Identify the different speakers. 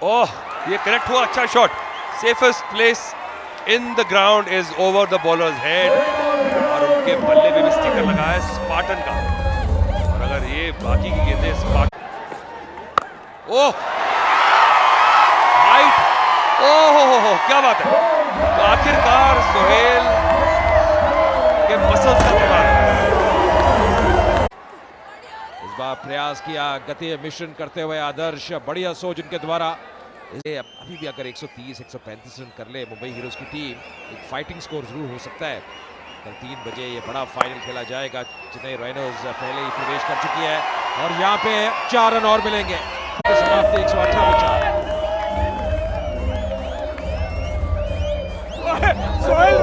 Speaker 1: ओह, ये करेक्ट हुआ, अच्छा shot. Safest place in the ground is over the bowlers head. और उनके बल्ले पे भी स्टिकर लगा है स्पार्टन का. और अगर ये बाकी की गेंदें स्पार्टन, ओह हाइट, ओह क्या बात है. तो आखिरकार सोहेल के मसल्स का कमाल.
Speaker 2: इस बार प्रयास किया गति मिश्रण करते हुए आदर्श, बढ़िया सोच उनके द्वारा. अभी भी अगर 130-135 रन कर ले मुंबई हीरोज की टीम, एक फाइटिंग स्कोर जरूर हो सकता है. कल 3 बजे ये बड़ा फाइनल खेला जाएगा. चेन्नई राइनोज पहले ही प्रवेश कर चुकी है और यहाँ पे 4 रन और मिलेंगे. समाप्ति 118 पे 4.
Speaker 3: सोहेल